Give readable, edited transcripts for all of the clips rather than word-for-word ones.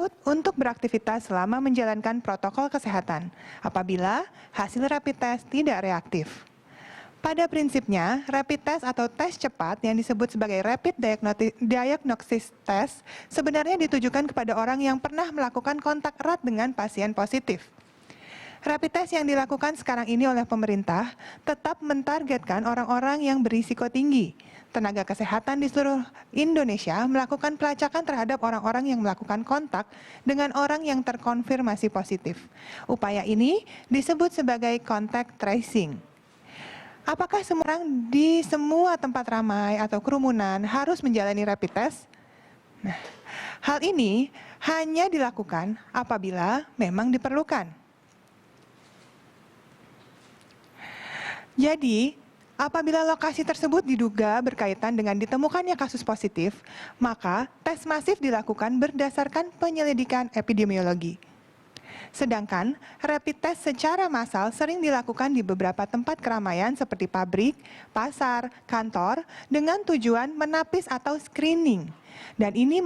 takut untuk beraktivitas selama menjalankan protokol kesehatan apabila hasil rapid test tidak reaktif. Pada prinsipnya, rapid test atau tes cepat yang disebut sebagai rapid diagnosis test sebenarnya ditujukan kepada orang yang pernah melakukan kontak erat dengan pasien positif. Rapid test yang dilakukan sekarang ini oleh pemerintah tetap mentargetkan orang-orang yang berisiko tinggi. Tenaga kesehatan di seluruh Indonesia melakukan pelacakan terhadap orang-orang yang melakukan kontak dengan orang yang terkonfirmasi positif. Upaya ini disebut sebagai contact tracing. Apakah semua orang di semua tempat ramai atau kerumunan harus menjalani rapid test? Nah, hal ini hanya dilakukan apabila memang diperlukan. Jadi, apabila lokasi tersebut diduga berkaitan dengan ditemukannya kasus positif, maka tes masif dilakukan berdasarkan penyelidikan epidemiologi. Sedangkan rapid test secara massal sering dilakukan di beberapa tempat keramaian seperti pabrik, pasar, kantor dengan tujuan menapis atau screening. Dan ini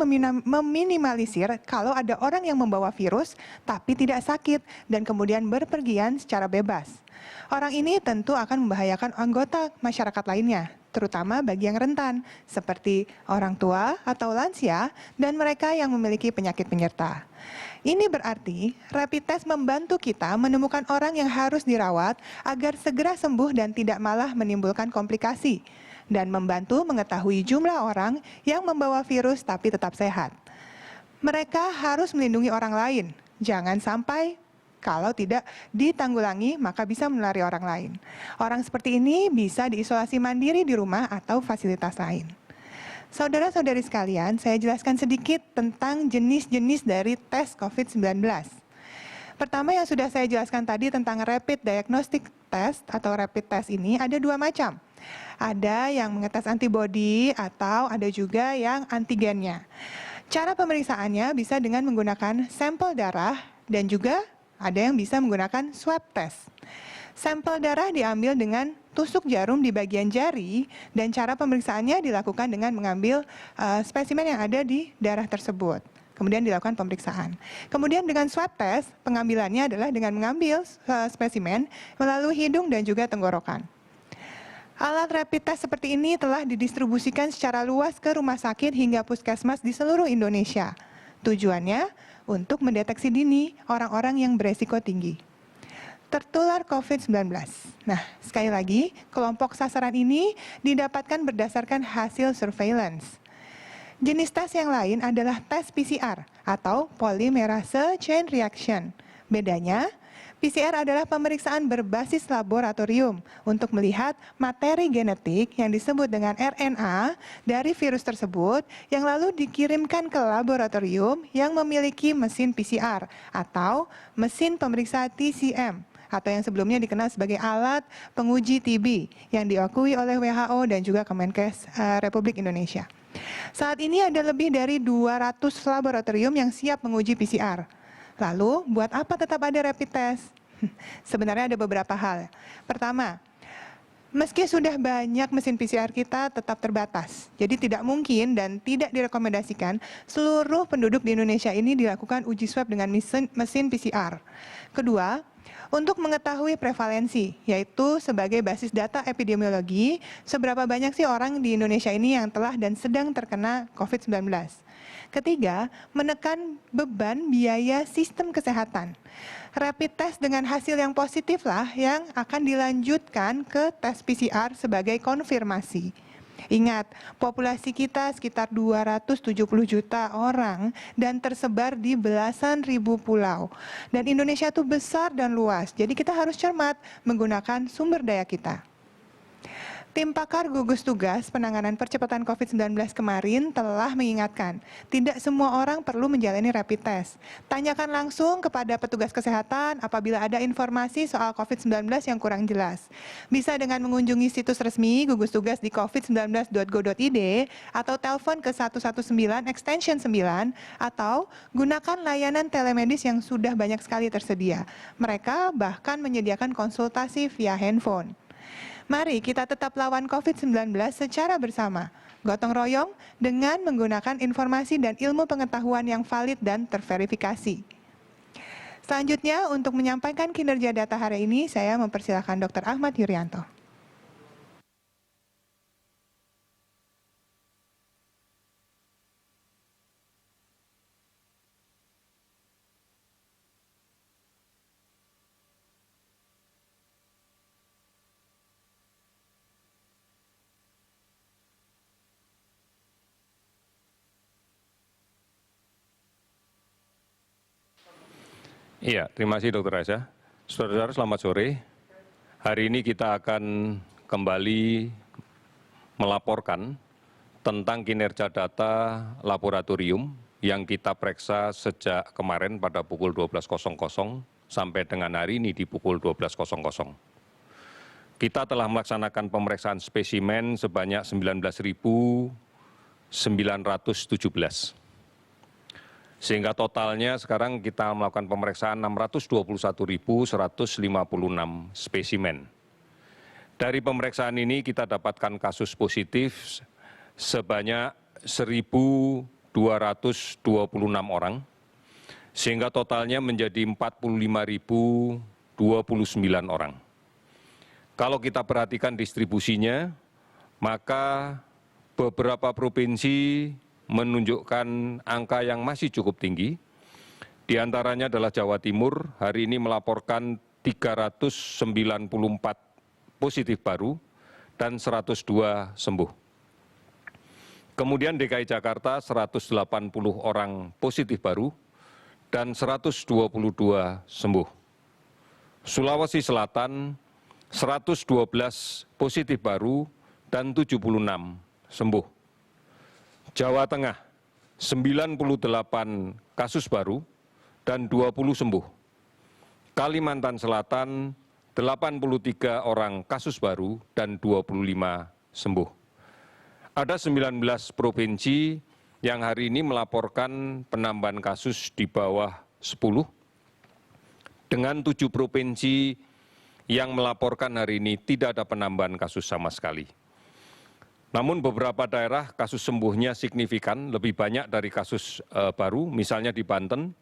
meminimalisir kalau ada orang yang membawa virus tapi tidak sakit dan kemudian berpergian secara bebas. Orang ini tentu akan membahayakan anggota masyarakat lainnya, terutama bagi yang rentan, seperti orang tua atau lansia dan mereka yang memiliki penyakit penyerta. Ini berarti rapid test membantu kita menemukan orang yang harus dirawat agar segera sembuh dan tidak malah menimbulkan komplikasi, dan membantu mengetahui jumlah orang yang membawa virus tapi tetap sehat. Mereka harus melindungi orang lain, jangan sampai kalau tidak ditanggulangi maka bisa menulari orang lain. Orang seperti ini bisa diisolasi mandiri di rumah atau fasilitas lain. Saudara-saudari sekalian, saya jelaskan sedikit tentang jenis-jenis dari tes COVID-19. Pertama yang sudah saya jelaskan tadi tentang rapid diagnostic test atau rapid test ini ada dua macam. Ada yang mengetes antibodi atau ada juga yang antigennya. Cara pemeriksaannya bisa dengan menggunakan sampel darah dan juga ada yang bisa menggunakan swab test. Sampel darah diambil dengan tusuk jarum di bagian jari dan cara pemeriksaannya dilakukan dengan mengambil spesimen yang ada di darah tersebut. Kemudian dilakukan pemeriksaan. Kemudian dengan swab test, pengambilannya adalah dengan mengambil spesimen melalui hidung dan juga tenggorokan. Alat rapid test seperti ini telah didistribusikan secara luas ke rumah sakit hingga puskesmas di seluruh Indonesia. Tujuannya untuk mendeteksi dini orang-orang yang beresiko tinggi tertular COVID-19. Nah, sekali lagi, kelompok sasaran ini didapatkan berdasarkan hasil surveillance. Jenis tes yang lain adalah tes PCR atau polymerase chain reaction. Bedanya, PCR adalah pemeriksaan berbasis laboratorium untuk melihat materi genetik yang disebut dengan RNA dari virus tersebut yang lalu dikirimkan ke laboratorium yang memiliki mesin PCR atau mesin pemeriksa TCM atau yang sebelumnya dikenal sebagai alat penguji TB yang diakui oleh WHO dan juga Kemenkes Republik Indonesia. Saat ini ada lebih dari 200 laboratorium yang siap menguji PCR. Lalu, buat apa tetap ada rapid test? Sebenarnya ada beberapa hal. Pertama, meski sudah banyak mesin PCR kita tetap terbatas. Jadi tidak mungkin dan tidak direkomendasikan seluruh penduduk di Indonesia ini dilakukan uji swab dengan mesin PCR. Kedua, untuk mengetahui prevalensi, yaitu sebagai basis data epidemiologi, seberapa banyak sih orang di Indonesia ini yang telah dan sedang terkena COVID-19. Ketiga, menekan beban biaya sistem kesehatan. Rapid test dengan hasil yang positif lah yang akan dilanjutkan ke tes PCR sebagai konfirmasi. Ingat, populasi kita sekitar 270 juta orang dan tersebar di belasan ribu pulau. Dan Indonesia itu besar dan luas, jadi kita harus cermat menggunakan sumber daya kita. Tim pakar gugus tugas penanganan percepatan COVID-19 kemarin telah mengingatkan, tidak semua orang perlu menjalani rapid test. Tanyakan langsung kepada petugas kesehatan apabila ada informasi soal COVID-19 yang kurang jelas. Bisa dengan mengunjungi situs resmi gugus tugas di covid19.go.id atau telepon ke 119 extension 9 atau gunakan layanan telemedis yang sudah banyak sekali tersedia. Mereka bahkan menyediakan konsultasi via handphone. Mari kita tetap lawan COVID-19 secara bersama. Gotong royong dengan menggunakan informasi dan ilmu pengetahuan yang valid dan terverifikasi. Selanjutnya, untuk menyampaikan kinerja data hari ini, saya mempersilahkan Dr. Ahmad Yuryanto. Iya, terima kasih Dr. Raisa. Saudara-saudara, selamat sore. Hari ini kita akan kembali melaporkan tentang kinerja data laboratorium yang kita periksa sejak kemarin pada pukul 12.00 sampai dengan hari ini di pukul 12.00. Kita telah melaksanakan pemeriksaan spesimen sebanyak 19.917. Sehingga totalnya sekarang kita melakukan pemeriksaan 621.156 spesimen. Dari pemeriksaan ini kita dapatkan kasus positif sebanyak 1.226 orang, sehingga totalnya menjadi 45.029 orang. Kalau kita perhatikan distribusinya, maka beberapa provinsi menunjukkan angka yang masih cukup tinggi. Di antaranya adalah Jawa Timur, hari ini melaporkan 394 positif baru dan 102 sembuh. Kemudian DKI Jakarta 180 orang positif baru dan 122 sembuh. Sulawesi Selatan 112 positif baru dan 76 sembuh. Jawa Tengah, 98 kasus baru dan 20 sembuh. Kalimantan Selatan, 83 orang kasus baru dan 25 sembuh. Ada 19 provinsi yang hari ini melaporkan penambahan kasus di bawah 10, dengan 7 provinsi yang melaporkan hari ini tidak ada penambahan kasus sama sekali. Namun beberapa daerah kasus sembuhnya signifikan, lebih banyak dari kasus baru, misalnya di Banten,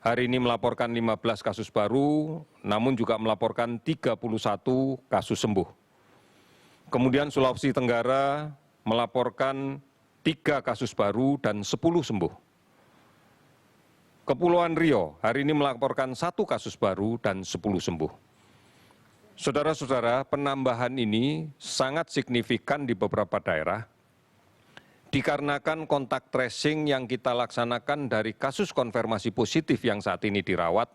hari ini melaporkan 15 kasus baru, namun juga melaporkan 31 kasus sembuh. Kemudian Sulawesi Tenggara melaporkan 3 kasus baru dan 10 sembuh. Kepulauan Riau hari ini melaporkan 1 kasus baru dan 10 sembuh. Saudara-saudara, penambahan ini sangat signifikan di beberapa daerah dikarenakan kontak tracing yang kita laksanakan dari kasus konfirmasi positif yang saat ini dirawat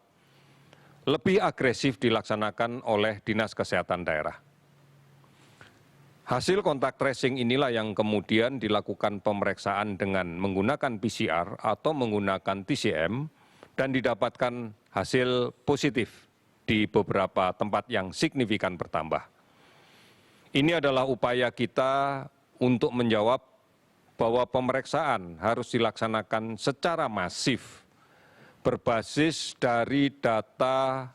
lebih agresif dilaksanakan oleh Dinas Kesehatan daerah. Hasil kontak tracing inilah yang kemudian dilakukan pemeriksaan dengan menggunakan PCR atau menggunakan TCM dan didapatkan hasil positif di beberapa tempat yang signifikan bertambah. Ini adalah upaya kita untuk menjawab bahwa pemeriksaan harus dilaksanakan secara masif berbasis dari data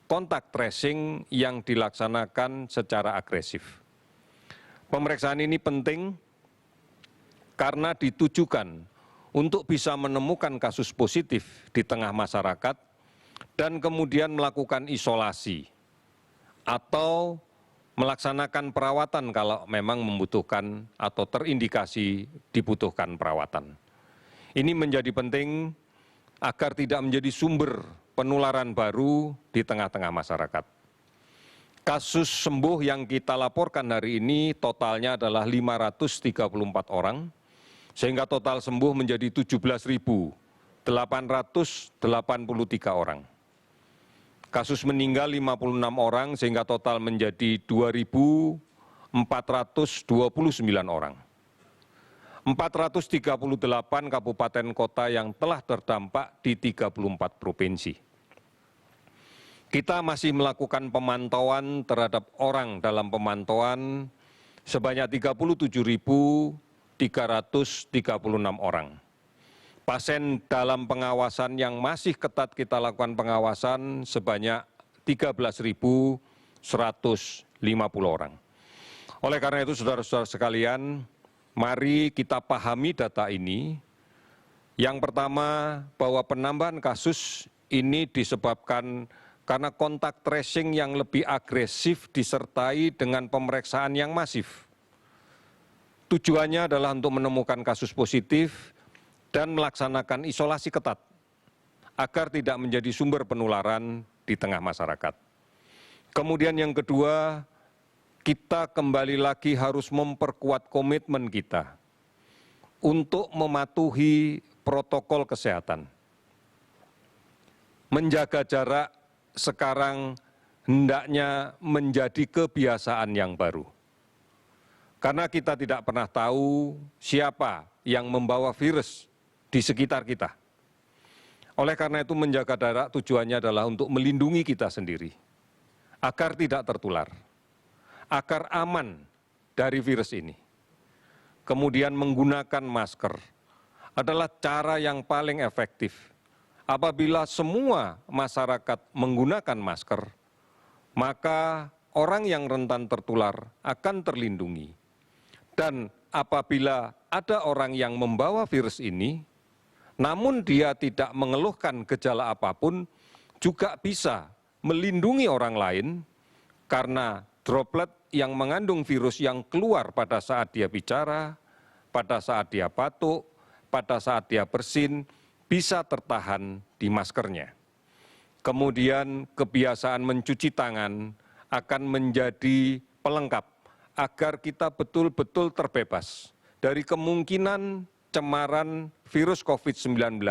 kontak tracing yang dilaksanakan secara agresif. Pemeriksaan ini penting karena ditujukan untuk bisa menemukan kasus positif di tengah masyarakat dan kemudian melakukan isolasi atau melaksanakan perawatan kalau memang membutuhkan atau terindikasi dibutuhkan perawatan. Ini menjadi penting agar tidak menjadi sumber penularan baru di tengah-tengah masyarakat. Kasus sembuh yang kita laporkan hari ini totalnya adalah 534 orang, sehingga total sembuh menjadi 17.883 orang. Kasus meninggal 56 orang sehingga total menjadi 2.429 orang. 438 kabupaten kota yang telah terdampak di 34 provinsi. Kita masih melakukan pemantauan terhadap orang dalam pemantauan sebanyak 37.336 orang. Pasien dalam pengawasan yang masih ketat kita lakukan pengawasan sebanyak 13.150 orang. Oleh karena itu, saudara-saudara sekalian, Mari kita pahami data ini. Yang pertama, bahwa penambahan kasus ini disebabkan karena kontak tracing yang lebih agresif disertai dengan pemeriksaan yang masif. Tujuannya adalah untuk menemukan kasus positif dan melaksanakan isolasi ketat agar tidak menjadi sumber penularan di tengah masyarakat. Kemudian yang kedua, kita kembali lagi harus memperkuat komitmen kita untuk mematuhi protokol kesehatan. Menjaga jarak sekarang hendaknya menjadi kebiasaan yang baru. Karena kita tidak pernah tahu siapa yang membawa virus di sekitar kita. Oleh karena itu menjaga jarak tujuannya adalah untuk melindungi kita sendiri, agar tidak tertular, agar aman dari virus ini. Kemudian menggunakan masker adalah cara yang paling efektif. Apabila semua masyarakat menggunakan masker, maka orang yang rentan tertular akan terlindungi. Dan apabila ada orang yang membawa virus ini, namun dia tidak mengeluhkan gejala apapun, juga bisa melindungi orang lain karena droplet yang mengandung virus yang keluar pada saat dia bicara, pada saat dia batuk, pada saat dia bersin, bisa tertahan di maskernya. Kemudian kebiasaan mencuci tangan akan menjadi pelengkap agar kita betul-betul terbebas dari kemungkinan cemaran virus COVID-19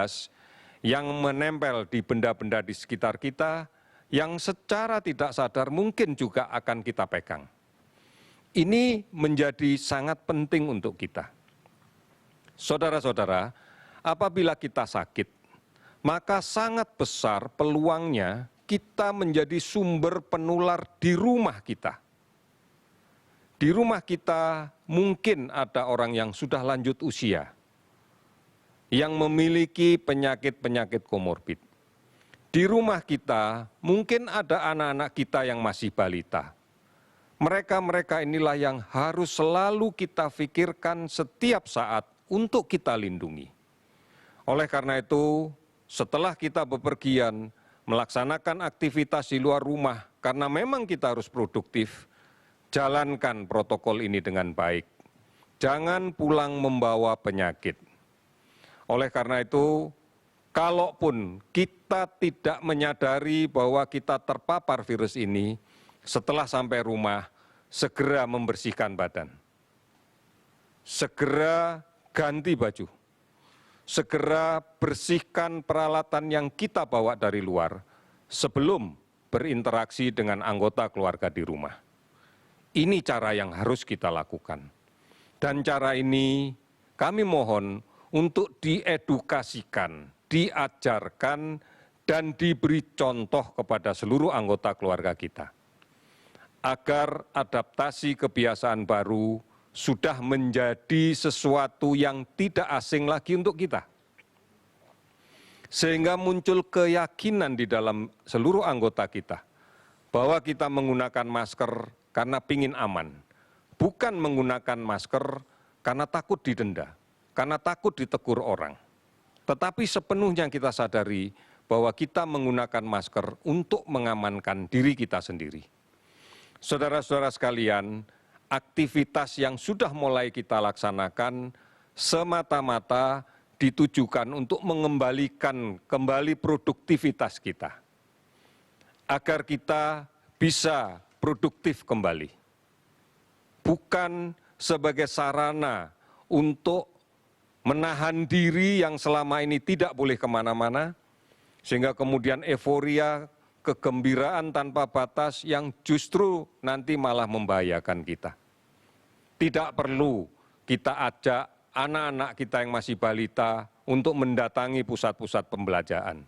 yang menempel di benda-benda di sekitar kita, yang secara tidak sadar mungkin juga akan kita pegang. Ini menjadi sangat penting untuk kita. Saudara-saudara, apabila kita sakit, maka sangat besar peluangnya kita menjadi sumber penular di rumah kita. Di rumah kita mungkin ada orang yang sudah lanjut usia, yang memiliki penyakit-penyakit komorbid. Di rumah kita mungkin ada anak-anak kita yang masih balita. Mereka-mereka inilah yang harus selalu kita pikirkan setiap saat untuk kita lindungi. Oleh karena itu, setelah kita bepergian, melaksanakan aktivitas di luar rumah, karena memang kita harus produktif, jalankan protokol ini dengan baik. Jangan pulang membawa penyakit. Oleh karena itu, kalaupun kita tidak menyadari bahwa kita terpapar virus ini, setelah sampai rumah, segera membersihkan badan. Segera ganti baju. Segera bersihkan peralatan yang kita bawa dari luar sebelum berinteraksi dengan anggota keluarga di rumah. Ini cara yang harus kita lakukan. Dan cara ini kami mohon untuk diedukasikan, diajarkan, dan diberi contoh kepada seluruh anggota keluarga kita. Agar adaptasi kebiasaan baru sudah menjadi sesuatu yang tidak asing lagi untuk kita. Sehingga muncul keyakinan di dalam seluruh anggota kita bahwa kita menggunakan masker karena pingin aman, bukan menggunakan masker karena takut didenda, karena takut ditegur orang. Tetapi sepenuhnya kita sadari bahwa kita menggunakan masker untuk mengamankan diri kita sendiri. Saudara-saudara sekalian, aktivitas yang sudah mulai kita laksanakan semata-mata ditujukan untuk mengembalikan kembali produktivitas kita. Agar kita bisa produktif kembali. Bukan sebagai sarana untuk menahan diri yang selama ini tidak boleh kemana-mana, sehingga kemudian euforia, kegembiraan tanpa batas yang justru nanti malah membahayakan kita. Tidak perlu kita ajak anak-anak kita yang masih balita untuk mendatangi pusat-pusat pembelajaran.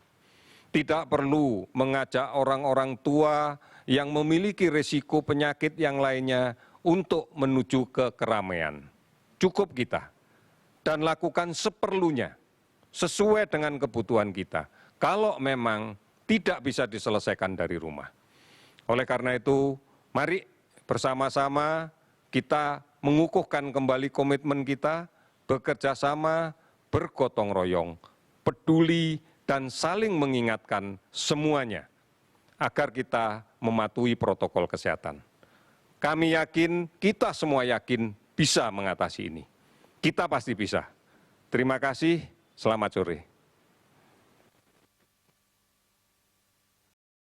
Tidak perlu mengajak orang-orang tua yang memiliki risiko penyakit yang lainnya untuk menuju ke keramaian. Cukup kita. Dan lakukan seperlunya, sesuai dengan kebutuhan kita. Kalau memang tidak bisa diselesaikan dari rumah. Oleh karena itu, mari bersama-sama kita mengukuhkan kembali komitmen kita, bekerja sama, bergotong royong, peduli, dan saling mengingatkan semuanya agar kita mematuhi protokol kesehatan. Kami yakin, kita semua yakin bisa mengatasi ini. Kita pasti bisa. Terima kasih, selamat sore.